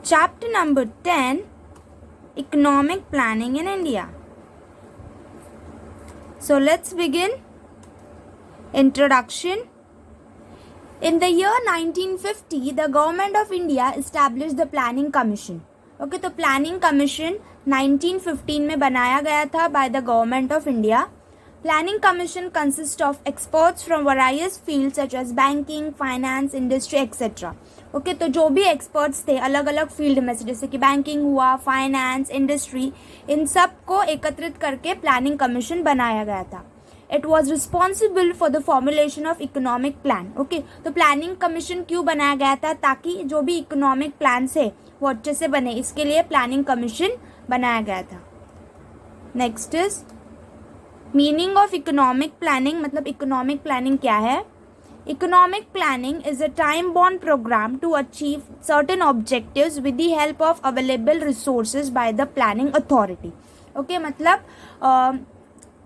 Chapter number 10, Economic Planning in India. So let's begin. Introduction. In the year 1950, the government of India established the Planning Commission. Okay, तो Planning Commission 1915 में बनाया गया था by the government of India. Planning Commission consists of experts from various fields such as banking, finance, industry, etc. Okay तो जो भी experts थे अलग अलग फील्ड में से, जैसे कि बैंकिंग हुआ, फाइनेंस, इंडस्ट्री, इन सब को एकत्रित करके प्लानिंग कमीशन बनाया गया था. It was responsible for the formulation of economic plan. Okay तो प्लानिंग कमीशन क्यों बनाया गया था? ताकि जो भी इकोनॉमिक प्लान है वो अच्छे से बने, इसके लिए प्लानिंग कमीशन बनाया गया था. Next is meaning of economic planning. मतलब इकोनॉमिक प्लानिंग क्या है? Economic planning is a time-bound program to achieve certain objectives with the help of available resources by the planning authority. Okay, मतलब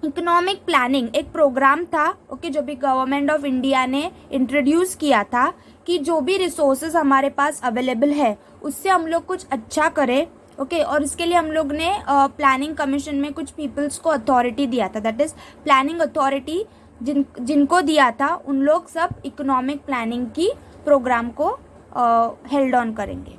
economic planning एक programme था जो भी government of India ने introduce किया था कि जो भी रिसोर्सेज हमारे पास अवेलेबल है उससे हम लोग कुछ अच्छा करें. और इसके लिए हम लोग ने प्लानिंग कमीशन में कुछ पीपल्स को अथॉरिटी दिया था. दैट इज प्लानिंग अथॉरिटी जिनको दिया था उन लोग सब इकोनॉमिक प्लानिंग की प्रोग्राम को हेल्ड ऑन करेंगे.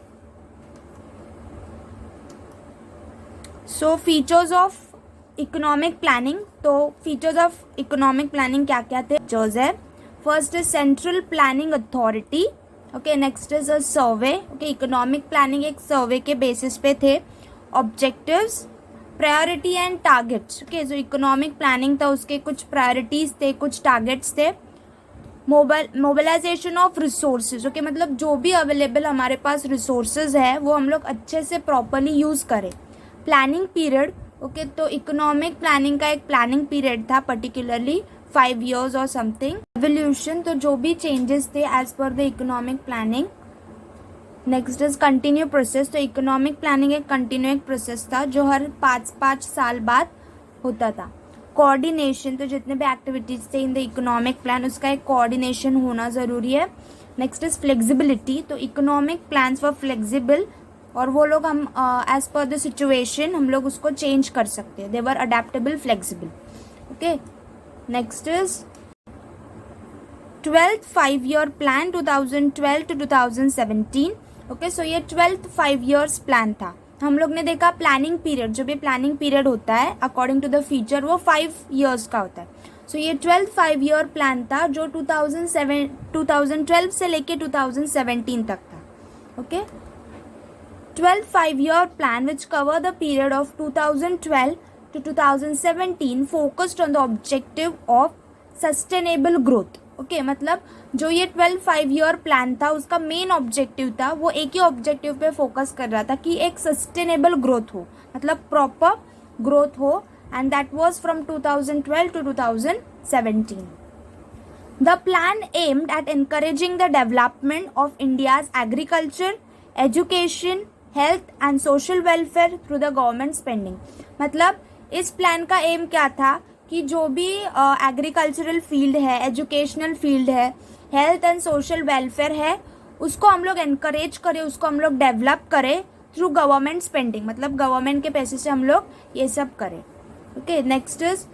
सो फीचर्स ऑफ इकोनॉमिक प्लानिंग. तो फीचर्स ऑफ इकोनॉमिक प्लानिंग क्या क्या थे? फीचर्स है, first is central planning authority. Okay next is a survey. Okay economic planning एक सर्वे के बेसिस पे थे. Objectives, priority and targets. Okay जो इकोनॉमिक प्लानिंग था उसके कुछ प्रायोरिटीज थे, कुछ टारगेट्स थे. Mobilisation of resources. ओके मतलब जो भी अवेलेबल हमारे पास रिसोर्सेज है वो हम लोग अच्छे से प्रॉपरली यूज करें. Planning period. ओके तो इकोनॉमिक प्लानिंग का एक प्लानिंग पीरियड था पर्टिकुलरली 5 years और समथिंग. एवोल्यूशन तो जो भी चेंजेस थे as per the economic planning. Next is continue process. तो इकोनॉमिक प्लानिंग एक कंटिन्यू प्रोसेस था जो हर 5 साल बाद होता था. कोऑर्डिनेशन तो जितने भी एक्टिविटीज थे इन द इकोनॉमिक प्लान उसका एक कोऑर्डिनेशन होना ज़रूरी है. Next is flexibility. तो इकोनॉमिक प्लान्स वर फ्लेक्सिबल और वो लोग हम एज पर द सिचुएशन हम लोग उसको चेंज कर सकते हैं. They were adaptable, flexible. Okay next is 12th 5-year plan 2012 to 2017. Okay so ये 12th 5 years प्लान था. हम लोग ने देखा प्लानिंग पीरियड, जो भी प्लानिंग पीरियड होता है अकॉर्डिंग टू द फीचर वो 5 years का होता है. सो ये 12th 5-year प्लान था जो 2012 से लेके 2017 तक था. Okay 12th 5-year plan which cover the period of 2012 to 2017 focused on the objective of sustainable growth. Okay मतलब जो ये 12th 5-year प्लान था उसका मेन ऑब्जेक्टिव था, वो एक ही ऑब्जेक्टिव पे फोकस कर रहा था कि एक सस्टेनेबल ग्रोथ हो, मतलब प्रॉपर ग्रोथ हो. And that was from 2012 to 2017. The plan aimed at encouraging the development of India's agriculture, education, health and social welfare through the government spending. मतलब इस प्लान का एम क्या था कि जो भी एग्रीकल्चरल फील्ड है, एजुकेशनल फील्ड है, हेल्थ एंड सोशल वेलफेयर है, उसको हम लोग एनकरेज करें, उसको हम लोग डेवलप करें थ्रू गवर्नमेंट स्पेंडिंग. मतलब गवर्नमेंट के पैसे से हम लोग ये सब करें. Okay next is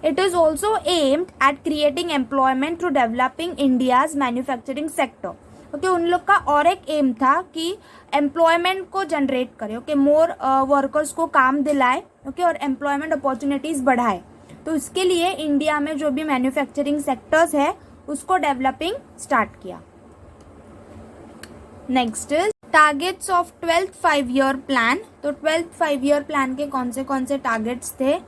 it is also aimed at creating employment through developing India's manufacturing sector. Okay उन लोग का और एक एम था कि एम्प्लॉयमेंट को जनरेट करे. ओके मोर वर्कर्स को काम दिलाए. ओके और एम्प्लॉयमेंट अपॉर्चुनिटीज बढ़ाए. तो इसके लिए इंडिया में जो भी मैन्युफैक्चरिंग सेक्टर्स है उसको डेवलपिंग स्टार्ट किया. Next is targets of 12th 5-year plan. तो 12th 5-year प्लान के कौन से टारगेट्स थे?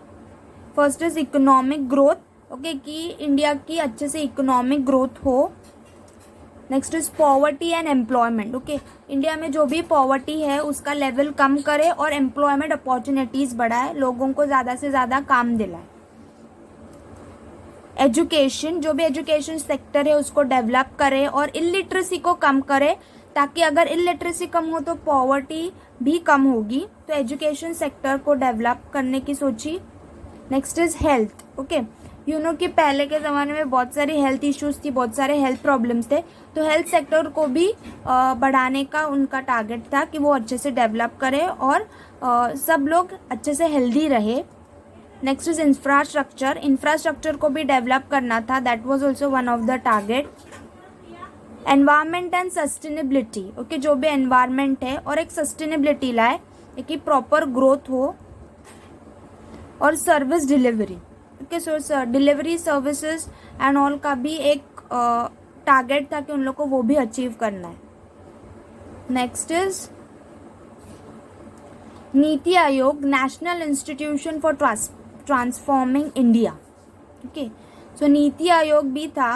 First is economic growth. Okay कि इंडिया की अच्छे से इकोनॉमिक ग्रोथ हो. Next is poverty and employment. Okay India में जो भी पॉवर्टी है उसका लेवल कम करे और एम्प्लॉयमेंट अपॉर्चुनिटीज बढ़ाए, लोगों को ज़्यादा से ज़्यादा काम दिलाए. एजुकेशन, जो भी एजुकेशन सेक्टर है उसको डेवलप करे और इलिटरेसी को कम करे, ताकि अगर इलिटरेसी कम हो तो पॉवर्टी भी कम होगी. तो एजुकेशन सेक्टर को डेवलप करने की सोची. Next is health. ओके कि पहले के ज़माने में बहुत सारी हेल्थ इश्यूज थी, बहुत सारे हेल्थ प्रॉब्लम्स थे, तो हेल्थ सेक्टर को भी बढ़ाने का उनका टारगेट था कि वो अच्छे से डेवलप करे और सब लोग अच्छे से हेल्दी रहे। नेक्स्ट इज इंफ्रास्ट्रक्चर को भी डेवलप करना था, that was also one of the target. Environment and sustainability, okay, जो भी एनवायरमेंट है और एक सस्टेनेबिलिटी लाए, कि प्रॉपर ग्रोथ हो, और service delivery, okay, so delivery services and all का भी एक टारगेट था कि उन लोग को वो भी अचीव करना है। Next is NITI Aayog, national institution for transforming India, okay, so NITI Aayog भी था।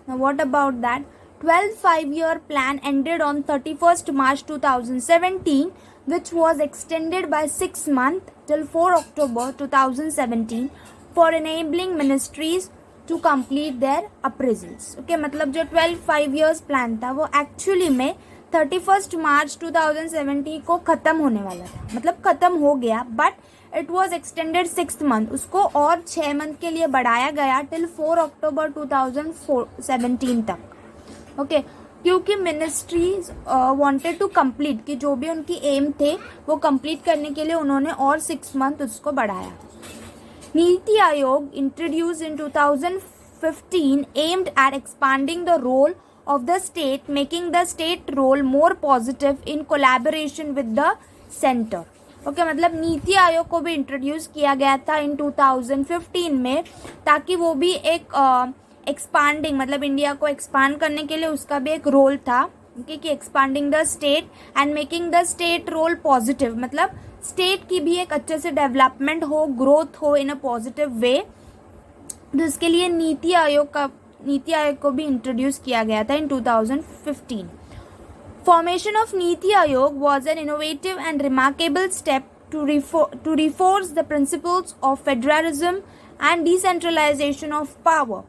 What about that? 12th 5-year plan ended on 31st March 2017, which was extended by 6 months till 4 October 2017 for enabling ministries to complete their appraisals. Okay, मतलब जो 12th 5 years plan था वो actually में 31st March 2017 को ख़त्म होने वाला था, मतलब ख़त्म हो गया, but it was extended 6 month, उसको और 6 मंथ के लिए बढ़ाया गया टिल 4 अक्टूबर 2017 तक। ओके, क्योंकि मिनिस्ट्रीज वांटेड टू कंप्लीट, कि जो भी उनकी एम थे वो कंप्लीट करने के लिए उन्होंने और 6 मंथ उसको बढ़ाया। Niti Aayog introduce in 2015 aimed at expanding the role of the state, making the state role more positive in collaboration with the center. Okay, मतलब नीति आयोग को भी इंट्रोड्यूस किया गया था इन 2015 में, ताकि वो भी एक एक्सपांडिंग, मतलब इंडिया को एक्सपांड करने के लिए उसका भी एक रोल था, कि expanding the state and making the state role positive, मतलब स्टेट की भी एक अच्छे से डेवलपमेंट हो, ग्रोथ हो इन अ पॉजिटिव वे। तो इसके लिए नीति आयोग को भी इंट्रोड्यूस किया गया था इन 2015। Formation of Niti Aayog was an innovative and remarkable step to reinforce the principles of federalism and decentralization of power.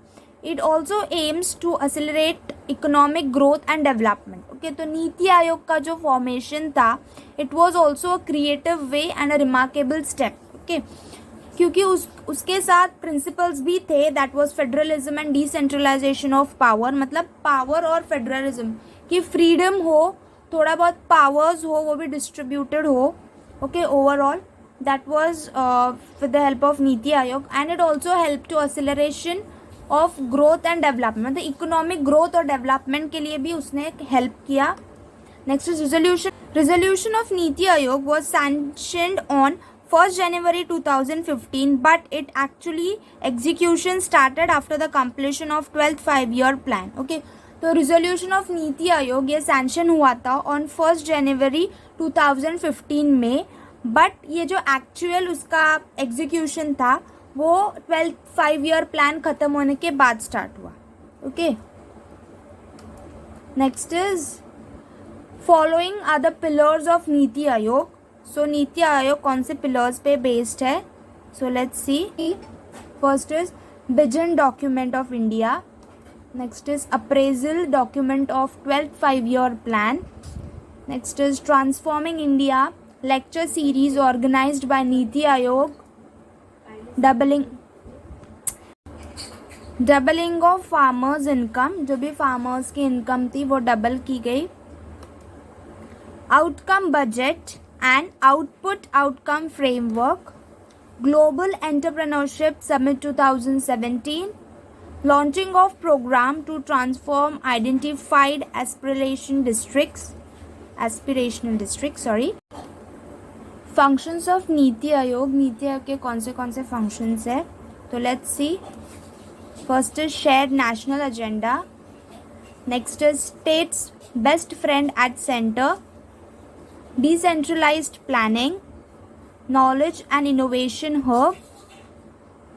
It also aims to accelerate economic growth and development. Okay, तो नीति आयोग का जो फॉर्मेशन था, it was also a creative way and a remarkable step. Okay, क्योंकि उसके साथ principles भी थे, that was federalism and decentralisation of power, मतलब पावर और फेडरलिज्म की फ्रीडम हो, थोड़ा बहुत पावर्स हो वो भी डिस्ट्रीब्यूटेड हो, okay, overall that was with the help of Niti Aayog, and it also help to acceleration of growth and development, मतलब इकोनॉमिक ग्रोथ और डेवलपमेंट के लिए भी उसने हेल्प किया। Next is resolution of NITI Aayog was sanctioned on 1st January 2015, but it actually execution started after the completion of 12th 5-year plan. Okay, तो resolution of Niti आयोग ये सैंक्शन हुआ था ऑन 1st January 2015 में, बट ये जो एक्चुअल उसका एग्जीक्यूशन था वो 12th 5-year प्लान खत्म होने के बाद स्टार्ट हुआ। Okay, next is following are the pillars of Niti Aayog. सो नीति आयोग कौन से पिलर्स पे बेस्ड है? So let's see. First is vision document of India, next is appraisal document of 12th 5-year plan, next is transforming India lecture series organised by Niti Aayog, doubling of farmers income, जो भी farmers की income थी वो double की गई, outcome budget and output outcome framework, global entrepreneurship summit 2017, launching of program to transform identified aspirational districts, functions of NITI Aayog के कौन से functions है? तो let's see. First is shared national agenda, next is state's best friend at center, decentralized planning, knowledge and innovation hub,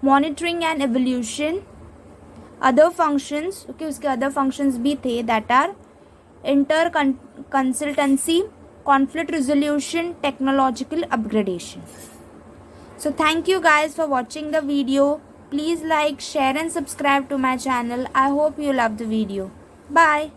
monitoring and evolution, other functions, okay, उसके other functions भी थे, that are inter consultancy, conflict resolution, technological upgradation. So thank you guys for watching the video. Please like, share and subscribe to my channel. I hope you love the video. Bye.